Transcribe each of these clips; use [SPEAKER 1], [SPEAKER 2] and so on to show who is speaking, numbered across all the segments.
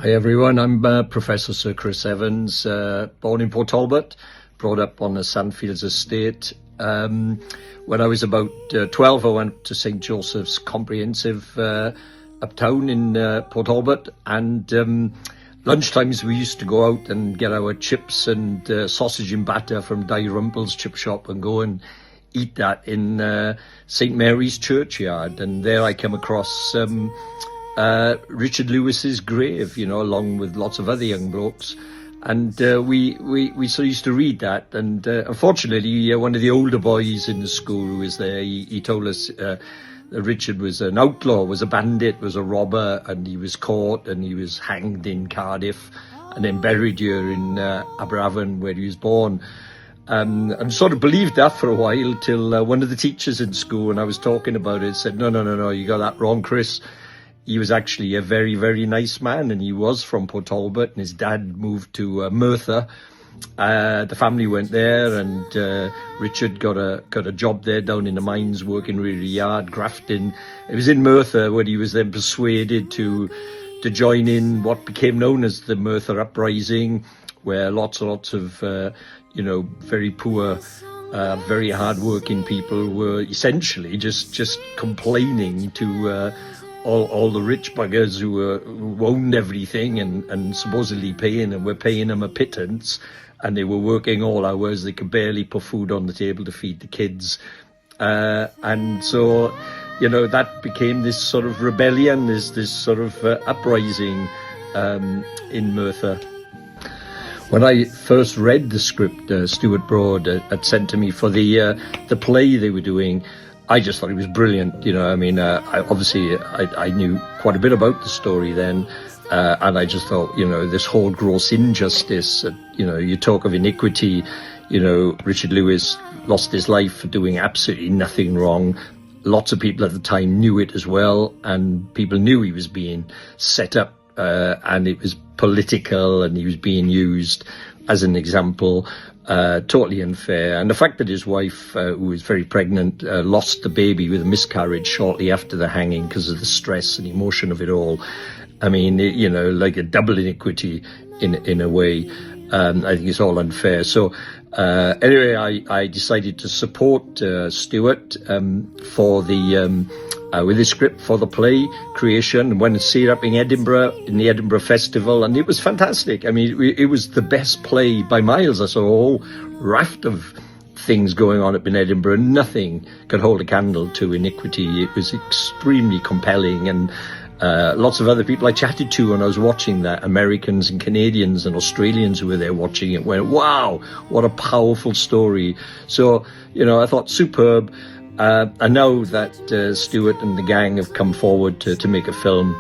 [SPEAKER 1] Hi everyone, I'm Professor Sir Chris Evans, born in Port Talbot, brought up on the Sandfields estate. When I was about 12, I went to St Joseph's Comprehensive uptown in Port Talbot, and lunchtimes we used to go out and get our chips and sausage and batter from Dalrymple's chip shop and go and eat that in St Mary's churchyard. And there I came across Richard Lewis's grave, you know, along with lots of other young blokes. And we sort of used to read that. And unfortunately, one of the older boys in the school who was there, he told us that Richard was an outlaw, was a bandit, was a robber, and he was caught and he was hanged in Cardiff and then buried here in Aberavon, where he was born. And sort of believed that for a while till one of the teachers in school, when I was talking about it, said, no, you got that wrong, Chris. He was actually a very, very nice man, and he was from Port Talbot, and his dad moved to Merthyr. The family went there, and Richard got a job there down in the mines, working really hard, grafting. It was in Merthyr where he was then persuaded to join in what became known as the Merthyr Uprising, where lots of very poor, very hard-working people were essentially just complaining to all the rich buggers who owned everything and supposedly were paying them a pittance, and they were working all hours. They could barely put food on the table to feed the kids. And so, that became this sort of rebellion, this sort of uprising in Merthyr. When I first read the script, Stuart Broad had sent to me for the play they were doing, I just thought it was brilliant. I knew quite a bit about the story then, and I just thought, this whole gross injustice, you talk of iniquity, Richard Lewis lost his life for doing absolutely nothing wrong. Lots of people at the time knew it as well, and people knew he was being set up, and it was political, and he was being used as an example. Totally unfair. And the fact that his wife, who was very pregnant, lost the baby with a miscarriage shortly after the hanging because of the stress and emotion of it all. I mean, like a double iniquity in a way. I think it's all unfair. So anyway, I decided to support Stuart for the with his script for the play creation, and went and see it up in Edinburgh, in the Edinburgh Festival, and it was fantastic. I mean, it was the best play by miles. I saw a whole raft of things going on up in Edinburgh. Nothing could hold a candle to Iniquity. It was extremely compelling, and lots of other people I chatted to when I was watching that, Americans and Canadians and Australians who were there watching it, went, wow, what a powerful story. So, I thought superb. I know that Stuart and the gang have come forward to make a film.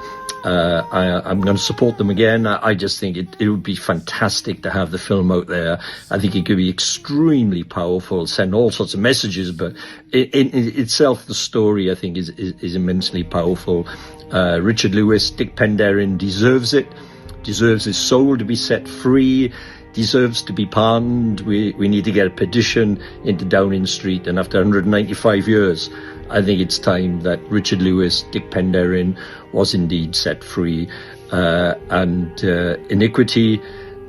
[SPEAKER 1] I'm going to support them again. I just think it would be fantastic to have the film out there. I think it could be extremely powerful, send all sorts of messages, but in itself, the story, I think, is immensely powerful. Richard Lewis, Dick Penderyn deserves his soul to be set free, deserves to be pardoned. We need to get a petition into Downing Street, and after 195 years, I think it's time that Richard Lewis, Dick Penderyn, was indeed set free. And Iniquity,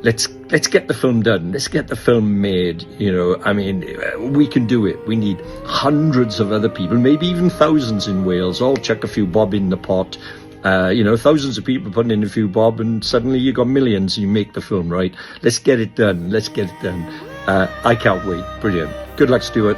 [SPEAKER 1] let's get the film done. Let's get the film made. We can do it. We need hundreds of other people, maybe even thousands in Wales, all chuck a few bob in the pot. Thousands of people putting in a few bob, and suddenly you got millions and you make the film, right? Let's get it done. I can't wait. Brilliant. Good luck, Stuart.